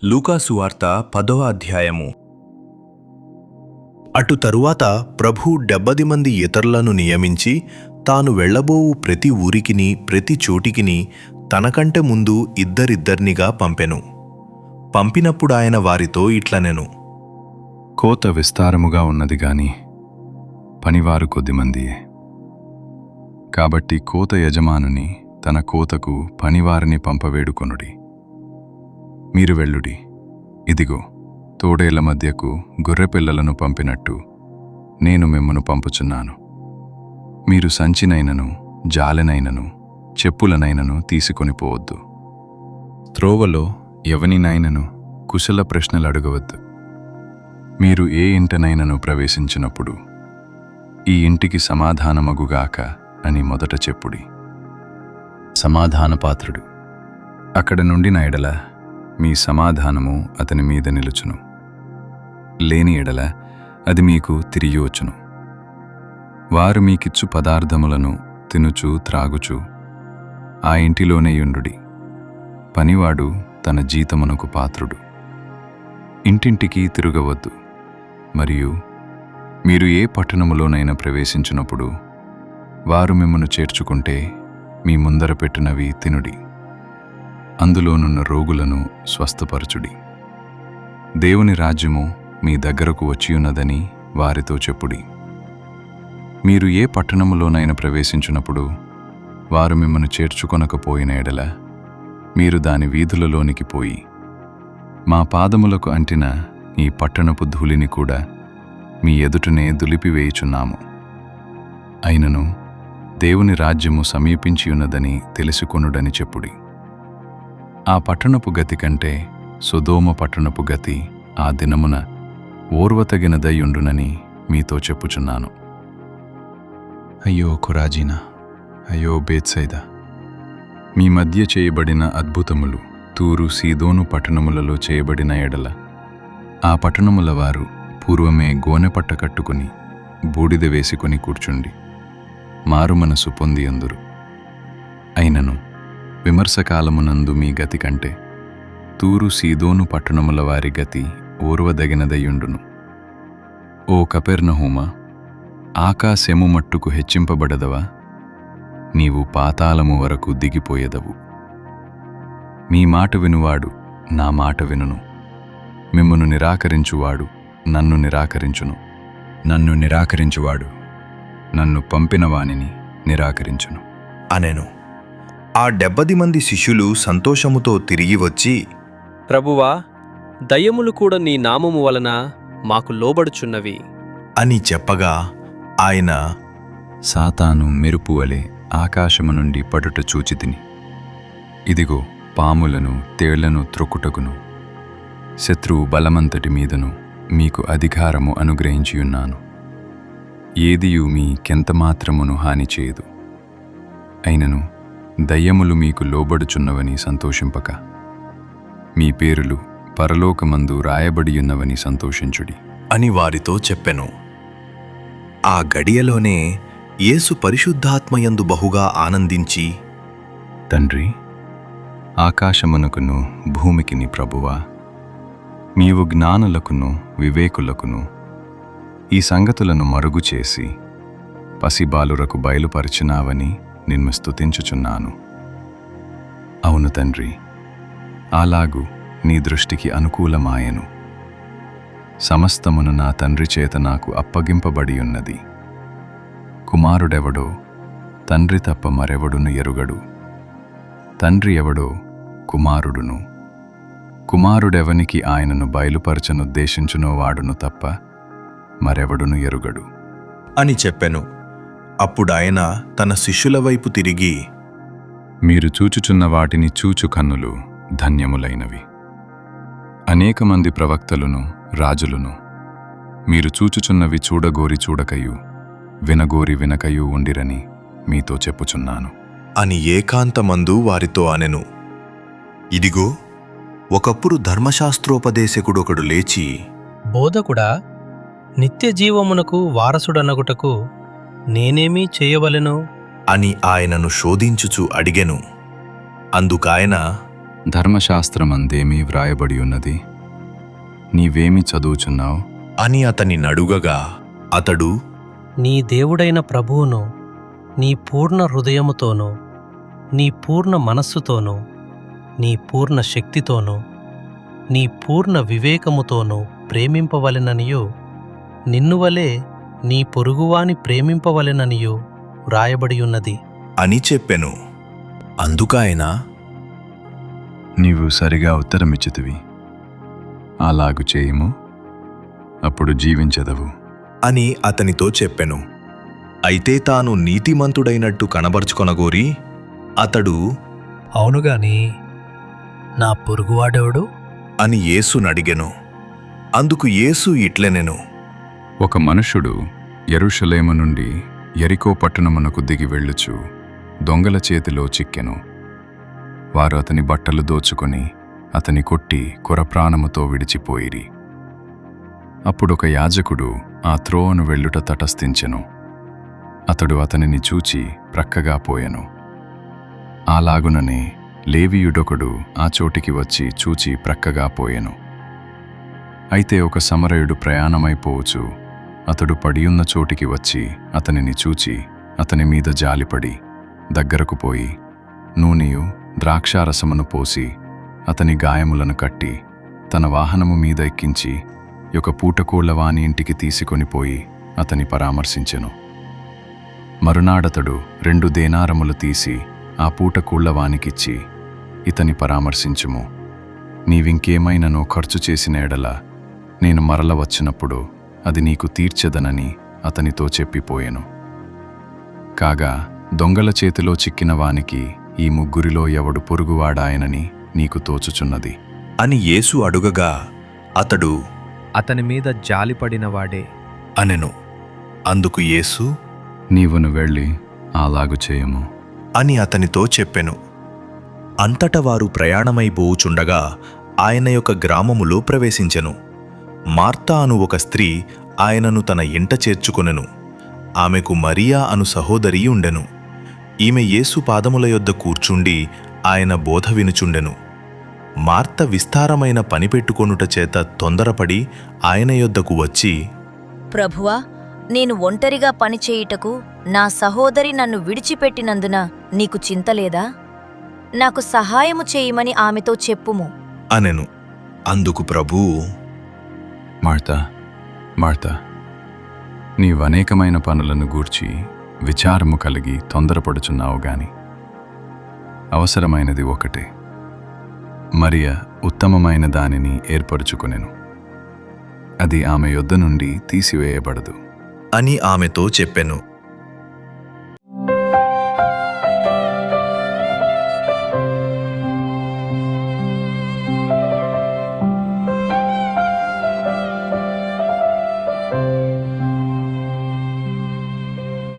లూకా సువార్త 10వ అధ్యాయము. అటు తరువాత ప్రభువు 70 మంది ఇతరులను నియమించి తాను వెళ్ళబోవు ప్రతి ఊరికిని ప్రతి చోటికిని తనకంటే ముందు ఇద్దరిద్దర్నిగా పంపెను. పంపినప్పుడు ఆయన వారితో ఇట్లనెను: కోత విస్తారముగా ఉన్నది గాని పనివారు కొద్దిమందియే. కాబట్టి కోత యజమానుని తన కోతకు పనివారిని పంపవేడుకొనుడి. మీరు వెళ్ళుడి. ఇదిగో, తోడేళ్ల మధ్యకు గొర్రెపిల్లలను పంపినట్టు నేను మిమ్మును పంపుచున్నాను. మీరు సంచినైనను జాలెనైనను చెప్పులనైనను తీసుకొని పోవద్దు. త్రోవలో ఎవనినైనను కుశల ప్రశ్నలు అడగవద్దు. మీరు ఏ ఇంటనైనను ప్రవేశించినప్పుడు ఈ ఇంటికి సమాధానమగుగాక అని మొదట చెప్పుడి. సమాధానపాత్రుడు అక్కడ నుండి నా ఎడల మీ సమాధానము అతని మీద నిలుచును, లేని ఎడల అది మీకు తిరిగి వచ్చును. వారు మీకిచ్చు పదార్థములను తినుచు త్రాగుచు ఆ ఇంటిలోనే యుండుడి. పనివాడు తన జీతమునకు పాత్రుడు. ఇంటింటికి తిరగవద్దు. మరియు మీరు ఏ పట్టణములోనైనా ప్రవేశించినప్పుడు వారు మిమ్మును చేర్చుకుంటే మీ ముందర పెట్టినవి తినుడి. అందులోనున్న రోగులను స్వస్థపరచుడి. దేవుని రాజ్యము మీ దగ్గరకు వచ్చియున్నదని వారితో చెప్పుడి. మీరు ఏ పట్టణములోనైనా ప్రవేశించినప్పుడు వారు మిమ్మను చేర్చుకొనకపోయిన ఎడల మీరు దాని వీధులలోనికి పోయి, మా పాదములకు అంటిన ఈ పట్టణపు ధూళిని కూడా మీ ఎదుటనే దులిపివేయుచున్నాము. అయినను దేవుని రాజ్యము సమీపించియున్నదని తెలుసుకొనుడని చెప్పుడి. ఆ పట్టణపు గతి కంటే సొదోమ పట్టణపు గతి ఆ దినమున ఓర్వతగినదయ్యుండునని మీతో చెప్పుచున్నాను. అయ్యో ఖొరాజీనా, అయ్యో బేత్సైదా! మీ మధ్య చేయబడిన అద్భుతములు తూరు సీదోను పట్టణములలో చేయబడిన ఎడల ఆ పట్టణముల వారు పూర్వమే గోనెపట్ట కట్టుకుని బూడిద వేసుకొని కూర్చుండి మారుమనసు పొంది అందురు. అయినను విమర్శకాలమునందు మీ గతి కంటే తూరు సీదోను పట్టణముల వారి గతి ఓర్వదగినదయ్యుండును. ఓ కపెర్నహూమా, ఆకాశము మట్టుకు హెచ్చింపబడదవా? నీవు పాతాళము వరకు దిగిపోయేదవు. మీ మాట వినువాడు నా మాట వినును. మిమ్మును నిరాకరించువాడు నన్ను నిరాకరించును. నన్ను నిరాకరించువాడు నన్ను పంపిన వానిని నిరాకరించును అనెను. ఆ 70 మంది శిష్యులు సంతోషముతో తిరిగి వచ్చి, ప్రభువా, దయ్యములు కూడా నీ నామము వలన మాకు లోబడుచున్నవి అని చెప్పగా ఆయన, సాతాను మెరుపు వలె ఆకాశము నుండి పడుట చూచితిని. ఇదిగో, పాములను తేళ్లను త్రొక్కుటకును శత్రువు బలమంతటి మీదను మీకు అధికారము అనుగ్రహించియున్నాను. ఏదియు మీకెంతమాత్రమును హాని చేయదు. అయినను దయ్యములు మీకు లోబడుచున్నవని సంతోషింపక మీ పేరులు పరలోకమందు రాయబడియున్నవని సంతోషించుడి అని వారితో చెప్పెను. ఆ గడియలోనే యేసు పరిశుద్ధాత్మయందు బహుగా ఆనందించి, తండ్రి, ఆకాశమునకును భూమికిని ప్రభువా, నీవు జ్ఞానులకును వివేకులకును ఈ సంగతులను మరుగుచేసి పసిబాలురకు బయలుపరిచినావని నిన్ను స్తుతించుచున్నాను. అవును తండ్రి, అలాగు నీ దృష్టికి అనుకూలమాయెను. సమస్తమును నా తండ్రి చేత నాకు అప్పగింపబడియున్నది. కుమారుడెవడో తండ్రి తప్ప మరెవడును ఎరుగడు. తండ్రి ఎవడో కుమారుడును. కుమారుడెవనికి ఆయనను బయలుపరచనుద్దేశించునో వాడును తప్ప మరెవడును ఎరుగడు అని చెప్పెను. అప్పుడాయన తన శిష్యుల వైపు తిరిగి, మీరు చూచుచున్న వాటిని చూచు కన్నులు ధన్యములైనవి. అనేక మంది ప్రవక్తలును రాజులును మీరు చూచుచున్నవి చూడగోరి చూడకయు వినగోరి వినకయు ఉండిరని మీతో చెప్పుచున్నాను అని ఏకాంతమందు వారితో అనెను. ఇదిగో, ఒకప్పుడు ధర్మశాస్త్రోపదేశకుడొకడు లేచి, బోధకుడా, నిత్యజీవమునకు వారసుడనగుటకు నేనేమీ చేయవలెను అని ఆయనను శోధించుచు అడిగెను. అందుకాయన, ధర్మశాస్త్రమందేమీ వ్రాయబడి ఉన్నది? నీవేమి చదువుచున్నావు? అని అతని నడుగగా అతడు, నీ దేవుడైన ప్రభువును నీ పూర్ణ హృదయముతోనూ నీ పూర్ణ మనస్సుతోనూ నీ పూర్ణ శక్తితోనూ నీ పూర్ణ వివేకముతోనూ ప్రేమింపవలెననియు నిన్నువలే నీ పొరుగువాని ప్రేమింపవలెననియు వ్రాయబడియున్నది అని చెప్పెను. అందుకాయన, నీవు సరిగా ఉత్తరమిచ్చితివి. అలాగు చేయుము, అప్పుడు జీవించెదవు అని అతనితో చెప్పెను. అయితే తాను నీతిమంతుడైనట్టు కనబరుచుకొనగోరి అతడు, అవునుగాని నా పొరుగువాడెవడు? అని యేసునడిగెను. అందుకు యేసు ఇట్లనెను, ఒక మనుషుడు యెరూషలేము నుండి యెరికో పట్టణమునకు దిగి వెళ్ళుచు దొంగల చేతిలో చిక్కెను. వారు అతని బట్టలు దోచుకొని అతని కొట్టి కొరప్రాణముతో విడిచిపోయిరి. అప్పుడొక యాజకుడు ఆ త్రోవను వెళ్ళుట తటస్థించెను. అతడు అతనిని చూచి ప్రక్కగా పోయెను. అలాగుననే లేవీయుడొకడు ఆ చోటికి వచ్చి చూచి ప్రక్కగా పోయెను. అయితే ఒక సమరయుడు ప్రయాణమైపోవచ్చు అతడు పడియున్న చోటికి వచ్చి అతనిని చూచి అతని మీద జాలిపడి దగ్గరకు పోయి నూనెయు ద్రాక్షారసమును పోసి అతని గాయములను కట్టి తన వాహనము మీద ఎక్కించి ఒక పూటకోళ్లవాని ఇంటికి తీసుకొనిపోయి అతని పరామర్శించెను. మరునాడతడు 2 దేనారములు తీసి ఆ పూటకోళ్లవానికిచ్చి, ఇతని పరామర్శించుము, నీవింకేమైనను ఖర్చు చేసిన ఎడల నేను మరల వచ్చినప్పుడు అది నీకు తీర్చెదనని అతనితో చెప్పిపోయెను. కాగా దొంగల చేతిలో చిక్కిన వానికి ఈ ముగ్గురిలో ఎవడు పొరుగువాడాయనని నీకు తోచుచున్నది అని యేసు అడుగగా అతడు, అతని మీద జాలిపడినవాడే అనెను. అందుకు యేసు, నీవును వెళ్ళి అలాగు చేయము అని అతనితో చెప్పెను. అంతట వారు ప్రయాణమైపోవుచుండగా ఆయన యొక్క గ్రామములో ప్రవేశించెను. మార్తా అను ఒక స్త్రీ ఆయనను తన ఇంట చేర్చుకొనెను. ఆమెకు మరియా అను సహోదరి ఉండెను. ఈమె యేసు పాదముల యొద్ద కూర్చుండి ఆయన బోధ వినుచుండెను. మార్త విస్తారమైన పని పెట్టుకొనుట చేత తొందరపడి ఆయన యొద్దకు వచ్చి, ప్రభువా, నేను ఒంటరిగా పనిచేయుటకు నా సహోదరి నన్ను విడిచిపెట్టినందున నీకు చింతలేదా? నాకు సహాయము చేయమని ఆమెతో చెప్పుము అనెను. అందుకు ప్రభువు, మార్తా, మార్తా, నీవనేకమైన పనులను గూర్చి విచారము కలిగి తొందరపడుచున్నావు గాని అవసరమైనది ఒకటే. మరియ ఉత్తమమైన దానిని ఏర్పరుచుకొనెను, అది ఆమె యొద్ద నుండి తీసివేయబడదు అని ఆమెతో చెప్పెను.